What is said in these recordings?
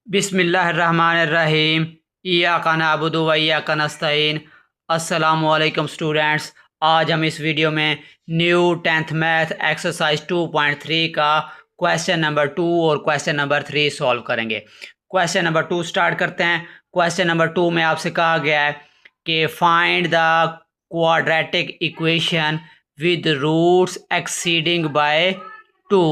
बिस्मिल्लाहिर्रहमानिर्रहीम। इय्याका नअबुदु व इय्याका नस्तईन। अस्सलामुअलैकुम स्टूडेंट्स, आज हम इस वीडियो में न्यू 10th मैथ एक्सरसाइज 2.3 का क्वेश्चन नंबर 2 और क्वेश्चन नंबर 3 सॉल्व करेंगे। क्वेश्चन नंबर 2 स्टार्ट करते हैं। क्वेश्चन नंबर 2 में आपसे कहा गया है कि find the quadratic equation with roots exceeding by 2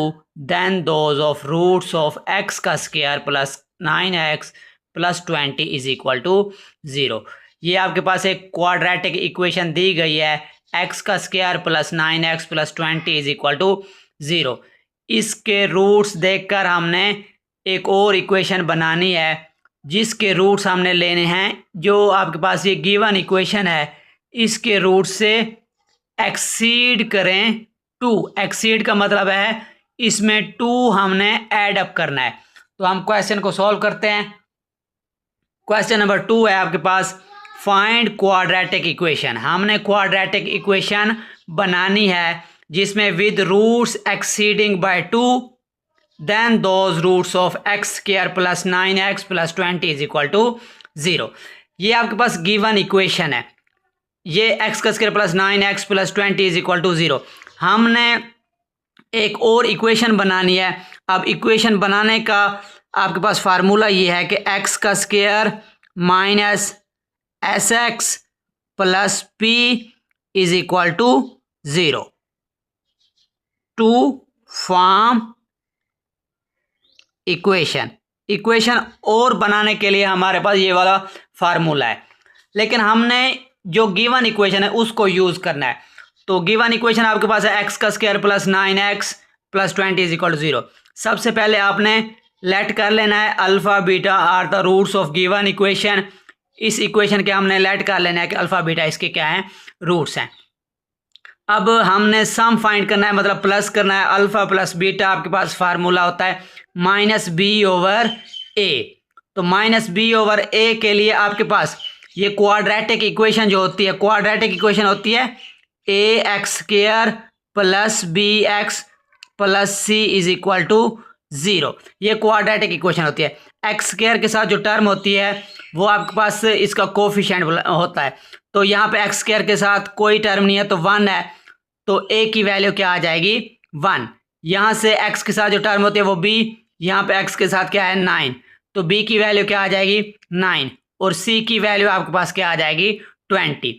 then those of roots of x का square plus 9x plus 20 is equal to 0। ये आपके पास एक क्वाड्रेटिक इक्वेशन दी गई है, x का square plus 9x plus 20 is equal to 0। इसके roots देखकर हमने एक और इक्वेशन बनानी है जिसके रूट्स हमने लेने हैं। जो आपके पास ये गिवन इक्वेशन है इसके रूट से एक्सीड करें 2। एक्सीड का मतलब है इसमें 2 हमने ऐड अप करना है। तो हम क्वेश्चन को सॉल्व करते हैं। क्वेश्चन नंबर 2 है आपके पास, फाइंड क्वाड्रेटिक इक्वेशन। हमने क्वाड्रेटिक इक्वेशन बनानी है जिसमें with roots exceeding by 2 then those roots of x square plus 9x plus 20 is equal to 0। ये आपके पास गिवन इक्वेशन है, ये x का square plus 9x plus 20 is equal to 0। हमने एक और इक्वेशन बनानी है। अब इक्वेशन बनाने का आपके पास फार्मूला ये है कि x का square minus sx plus p is equal to 0 to form equation और बनाने के लिए हमारे पास ये वाला फार्मूला है, लेकिन हमने जो गिवन इक्वेशन है उसको यूज़ करना है। तो गिवन इक्वेशन आपके पास है x का square plus 9x plus 20 is equal to 0। सबसे पहले आपने लेट कर लेना है alpha beta are the roots of given equation. इस इक्वेशन के हमने लेट कर लेना है कि अल्फ़ा बीटा इसके क्या हैं, रूट्स हैं। अब हमने सम फाइंड करना है, मतलब प्लस करना है। अल्फ़ा प्लस बीटा आपके पास फार्मूला होता है माइनस बी ओवर ए। तो माइनस बी ओवर ए के लिए आपके पास ये क्वाड्रेटिक इक्वेशन जो होती है, क्वाड्रेटिक इक्वेशन होती है a x square plus b x plus c is equal to 0। ये क्वाड्रेटिक इक्वेशन होती है। एक्स स्क्वायर के साथ जो टर्म होती है वो आपके पास इसका कोफिशिएंट होता है। तो यहाँ पे एक्स स्क्वायर के साथ कोई टर्म नहीं है तो 1 है, तो ए की वैल्यू क्या आ जाएगी 1। यहाँ से एक्स के साथ जो टर्म होती है वो b, यहाँ पे एक्स के साथ क्या है 9, तो b की वैल्यू क्या आ जाएगी 9 और c की वैल्यू आपके पास क्या आ जाएगी 20।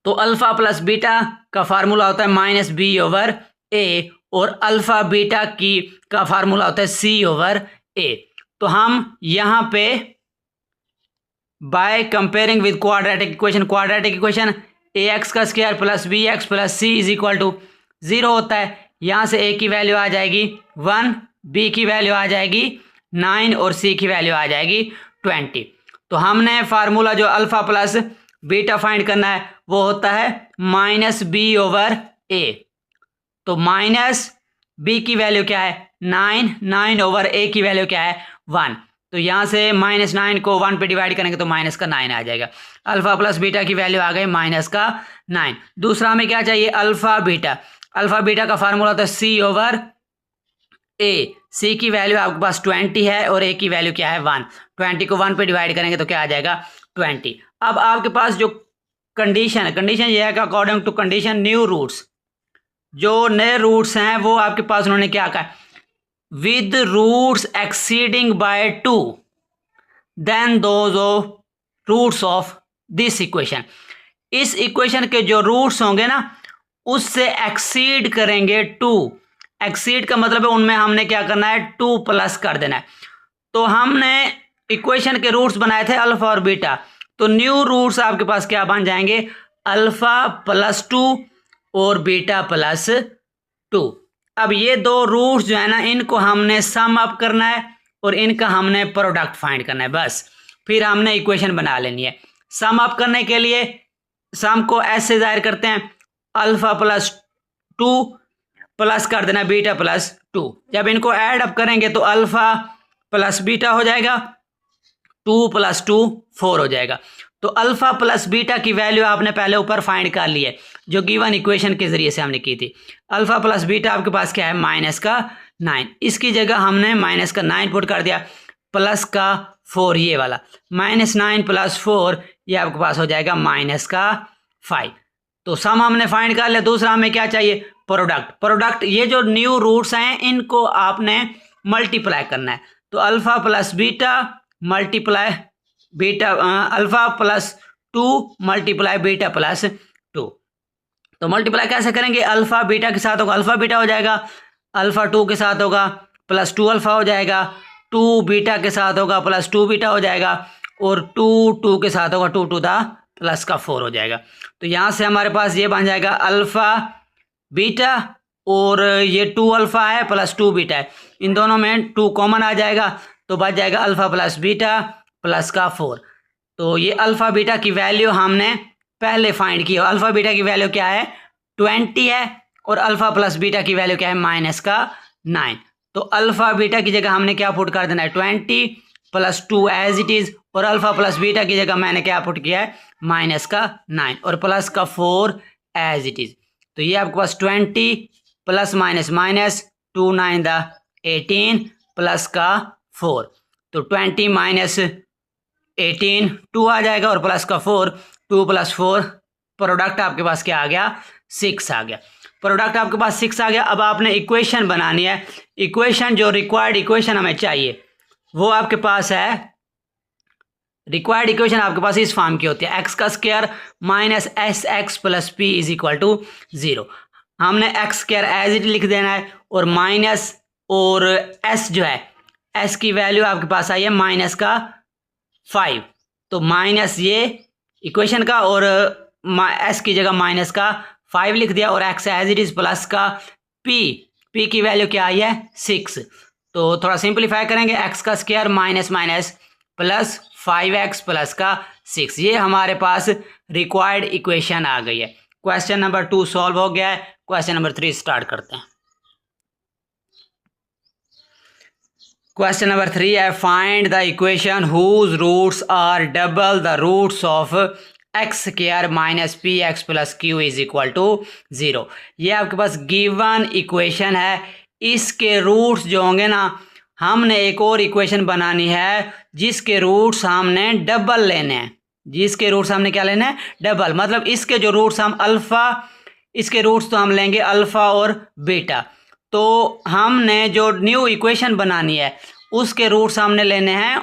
तो अल्फ़ा प्लस बीटा का फार्मूला होता है माइनस बी ओवर ए और अल्फ़ा बीटा की का फार्मूला होता है सी ओवर ए। तो हम यहाँ पे by comparing with quadratic equation a x का square plus b x plus c is equal to 0 होता है। यहाँ से ए की वैल्यू आ जाएगी 1, बी की वैल्यू आ जाएगी 9 और सी की वैल्यू आ जाएगी 20। तो हमने फार्मूला जो अल्फ़ा प्लस बीटा फाइंड करना है वो होता है माइनस बी ओवर ए। तो माइनस बी की वैल्यू क्या है 9 ओवर ए की वैल्यू क्या है 1। तो यहाँ से माइनस 9 को 1 पे डिवाइड करेंगे तो माइनस का 9 आ जाएगा। अल्फ़ा प्लस बीटा की वैल्यू आ गई माइनस का 9। दूसरा हमें क्या चाहिए अल्फ़ा बीटा का फार्मूला होता है सी ओवर ए। सी की वैल्यू आपके पास 20 है और ए की वैल्यू क्या है 1। 20 को 1 पे डिवाइड करेंगे तो क्या आ जाएगा 20। अब आपके पास जो कंडीशन ये है कि according to condition new roots, जो नए रूट्स हैं वो आपके पास उन्होंने क्या कहा with roots exceeding by 2 then those of roots of this equation. इस इक्वेशन के जो रूट्स होंगे ना उससे एक्सीड करेंगे 2। एक्सीड का मतलब है उनमें हमने क्या करना है 2 प्लस कर देना है। तो हमने इक्वेशन के रूट्स बनाए थे अल्फ़ा और बीटा, तो न्यू रूट्स आपके पास क्या बन जाएंगे अल्फ़ा प्लस 2 और बीटा प्लस 2। अब ये दो रूट्स जो है ना इनको हमने सम अप करना है और इनका हमने प्रोडक्ट फाइंड करना है, बस फिर हमने इक्वेशन बना लेनी है। सम अप करने के लिए सम को ऐसे जाहिर करते हैं अल्फ़ा प्लस 2 प्लस कर देना बीटा प्लस 2। जब इनको ऐड अप करेंगे तो अल्फ़ा प्लस बीटा हो जाएगा, 2 प्लस 2 4 हो जाएगा। तो अल्फ़ा प्लस बीटा की वैल्यू आपने पहले ऊपर फाइंड कर ली है जो गिवन इक्वेशन के ज़रिए से हमने की थी। अल्फ़ा प्लस बीटा आपके पास क्या है माइनस का 9, इसकी जगह हमने माइनस का 9 पुट कर दिया। प्लस का 4 ये वाला, -9 + 4 ये आपके पास हो जाएगा -5। तो सम हमने फाइंड कर लिया। दूसरा हमें क्या चाहिए, प्रोडक्ट। ये जो न्यू रूट्स हैं इनको आपने मल्टीप्लाई करना है। तो alpha plus beta multiply beta, alpha plus 2 multiply beta plus 2। तो मल्टीप्लाई कैसे करेंगे, अल्फा बीटा के साथ होगा अल्फा बीटा हो जाएगा, अल्फा 2 के साथ होगा प्लस 2 अल्फा हो जाएगा, 2 बीटा के साथ होगा प्लस 2 बीटा हो जाएगा, और 2 के साथ होगा 2 टू द प्लस का 4 हो जाएगा। तो यहाँ से हमारे पास ये बन जाएगा अल्फा बीटा, और ये 2 अल्फा है प्लस 2 बीटा है, इन दोनों में 2 कॉमन आ जाएगा, तो बच जाएगा अल्फा प्लस बीटा प्लस का 4। तो ये अल्फा बीटा की वैल्यू हमने पहले फाइंड की। अल्फा बीटा की वैल्यू क्या है, 20 है, और अल्फा प्लस बीटा की वैल्यू क्या है, -9। तो अल्फा बीटा की जगह हमने क्या पुट कर देना है, 20 + 2 एज इट इज, और अल्फा प्लस बीटा की जगह मैंने क्या पुट किया है, -9 और प्लस का 4 एज इट इज। तो ये आपके पास 20 plus minus minus 2 9 the 18 plus का 4, तो 20 माइनस 18 2 आ जाएगा, और प्लस का 4, 2 + 4 प्रोडक्ट आपके पास क्या आ गया, 6 आ गया। प्रोडक्ट आपके पास 6 आ गया। अब आपने इक्वेशन बनानी है। इक्वेशन जो रिक्वायर्ड इक्वेशन हमें चाहिए वो आपके पास है, रिक्वायर्ड इक्वेशन आपके पास इस फॉर्म की होती है, x² माइनस SX + P = 0। हमने x² एज इट लिख देना है, और माइनस, और s जो है, s की वैल्यू आपके पास आई है -5। तो माइनस ये इक्वेशन का, और s की जगह -5 लिख दिया, और x as it is plus का p की वैल्यू क्या आई है, 6। तो थोड़ा सिंप्लीफाई करेंगे, x² minus minus plus 5x plus का 6, ये हमारे पास रिक्वायर्ड इक्वेशन आ गई है। क्वेश्चन नंबर 2 सॉल्व हो गया है। क्वेश्चन नंबर 3 स्टार्ट करते हैं। क्वेश्चन नंबर 3 है, find the equation whose roots are double the roots of x² minus px + q = 0। ये आपके पास गिवन इक्वेशन है। इसके रूट्स जो होंगे ना, हमने एक और इक्वेशन बनानी है जिसके रूट्स हमने डबल लेने हैं। जिसके रूट्स हमने क्या लेना है, डबल। मतलब इसके जो रूट्स हम अल्फ़ा, इसके रूट्स तो हम लेंगे अल्फ़ा और बीटा। तो हमने जो न्यू इक्वेशन बनानी है उसके रूट्स हमने लेने हैं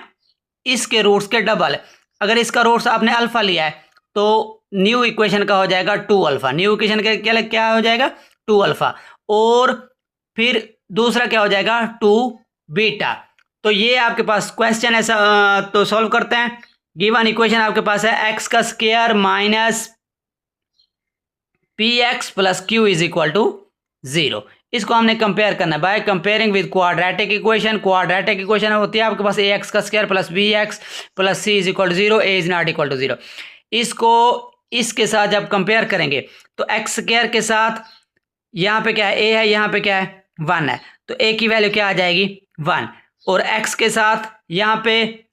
इसके रूट्स के डबल। अगर इसका रूट्स आपने अल्फ़ा लिया है तो न्यू इक्वेशन का हो जाएगा 2 अल्फ़ा। न्यू इक्वेशन का क्या हो जाएगा, 2 अल्फ़ा। और फिर दूसरा क्या हो जाएगा, 2 बीटा। तो ये आपके पास क्वेश्चन ऐसा, तो सॉल्व करते हैं। गिवन इक्वेशन आपके पास है x² माइनस px + q = 0। इसको हमने कंपेयर करना है by comparing with quadratic equation. Quadratic equation होती है आपके पास ax² + bx + c = 0, a is not equal to 0। इसको इसके साथ जब कंपेयर करेंगे तो x² के साथ यहाँ पे क्या है, a है, यहाँ पे क्या है, 1 है, तो a की वैल्यू क्या आ जाएगी, 1। और x के साथ यहाँ पे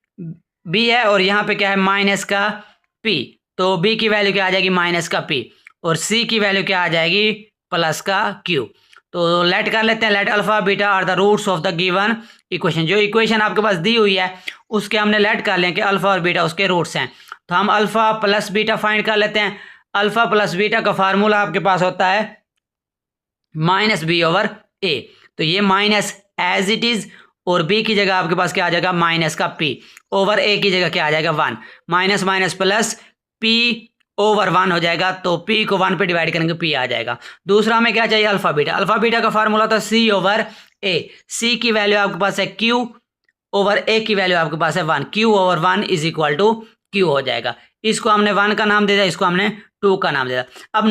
b है, और यहाँ पे क्या है, माइनस का p, तो b की वैल्यू क्या आ जाएगी, माइनस का p। और c की वैल्यू क्या आ जाएगी, प्लस का q। तो लेट कर लेते हैं, let alpha beta are the roots of the given equation. जो इक्वेशन आपके पास दी हुई है उसके हमने लेट कर लें कि अल्फा और बीटा उसके रूट्स हैं। तो हम अल्फा प्लस बीटा फाइंड कर लेते हैं। अल्फा प्लस बीटा का फार्मूला आपके पास होता है -b/a। तो ये माइनस एज इट इज, और b की जगह आपके पास क्या आ जाएगा, माइनस का p, ओवर a की जगह क्या आ जाएगा, 1। माइनस माइनस प्लस p/1 हो जाएगा, तो p को 1 पे डिवाइड करेंगे, p आ जाएगा। दूसरा हमें क्या चाहिए, अल्फा बीटा। अल्फा बीटा का फार्मूला होता है c/a। c की वैल्यू आपके पास है q/a की वैल्यू आपके पास है 1। q/1 = q हो जाएगा। इसको हमने 1 का नाम दे दिया, इसको हमने 2 का नाम दे दिया। अब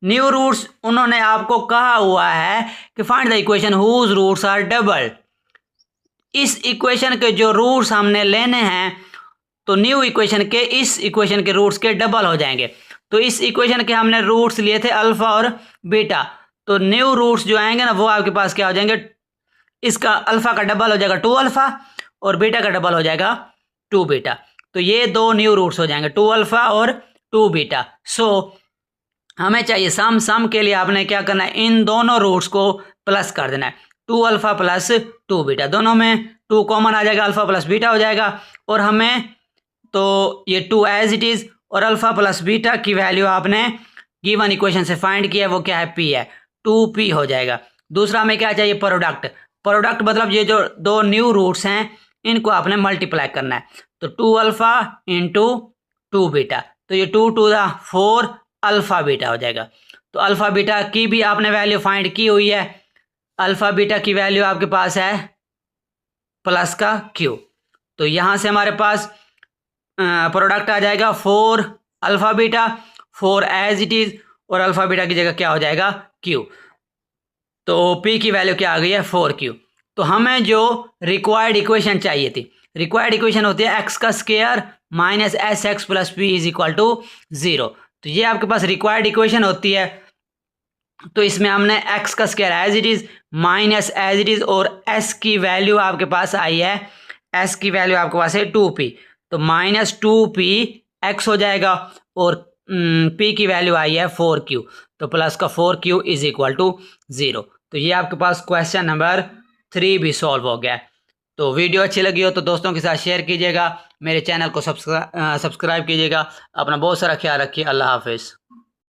न्यू रूट्स उन्होंने आपको कहा हुआ है कि find the equation whose roots are double. इस इक्वेशन के जो रूट्स हमने लेने हैं तो न्यू इक्वेशन के इस इक्वेशन के रूट्स के डबल हो जाएंगे। तो इस इक्वेशन के हमने रूट्स लिए थे अल्फा और बीटा, तो न्यू रूट्स जो आएंगे ना वो आपके पास क्या हो जाएंगे, इसका अल्फा का डबल हो जाएगा 2 अल्फा, और बीटा का डबल हो जाएगा 2 बीटा। तो ये 2 न्यू रूट्स हो जाएंगे, 2 अल्फा और 2 बीटा। सो हमें चाहिए सम के लिए आपने क्या करना है, इन दोनों रूट्स को प्लस कर देना है, 2 अल्फा प्लस 2 बीटा। दोनों में 2 कॉमन आ जाएगा, अल्फ़ा प्लस बीटा हो जाएगा। और हमें तो ये 2 एज इट इज़ और अल्फ़ा प्लस बीटा की वैल्यू आपने गिवन इक्वेशन से फाइंड किया, वो क्या है, पी है, 2p हो जाएगा। दूसरा हमें क्या चाहिए, प्रोडक्ट। प्रोडक्ट मतलब ये जो दो न्यू रूट्स हैं इनको आपने मल्टीप्लाई करना है, तो 2 अल्फ़ा इंटू 2 बीटा, तो ये 2 टू द 4 अल्फ़ा बीटा हो जाएगा। तो अल्फ़ा बीटा की भी आपने वैल्यू फाइंड की हुई है, अल्फ़ा बीटा की वैल्यू आपके पास है प्लस का क्यू, तो यहाँ से हमारे पास प्रोडक्ट आ जाएगा 4 alpha beta, 4 as it is, और अल्फ़ा बीटा की जगह क्या हो जाएगा, क्यू। तो P की वैल्यू क्या आ गई है, 4Q। तो हमें जो रिक्वायर्ड इक्वेशन चाहिए थी, रिक्वायर्ड इक्वेशन होती है एक्स का square minus s x plus p is equal to 0। तो ये आपके पास रिक्वायर्ड इक्वेशन होती है। तो इसमें हमने एक्स का square as it is minus as it is, और एस की वैल्यू आपके पास आई है, एस की वैल्यू आपके पास है 2p, तो माइनस 2p एक्स हो जाएगा, और p की वैल्यू आई है 4q, तो प्लस का 4q इज इक्वल टू 0। तो ये आपके पास क्वेश्चन नंबर 3 भी सॉल्व हो गया है। तो वीडियो अच्छी लगी हो तो दोस्तों के साथ शेयर कीजिएगा, मेरे चैनल को सब्सक्राइब कीजिएगा। अपना बहुत सारा ख्याल रखिए। अल्लाह हाफिज़।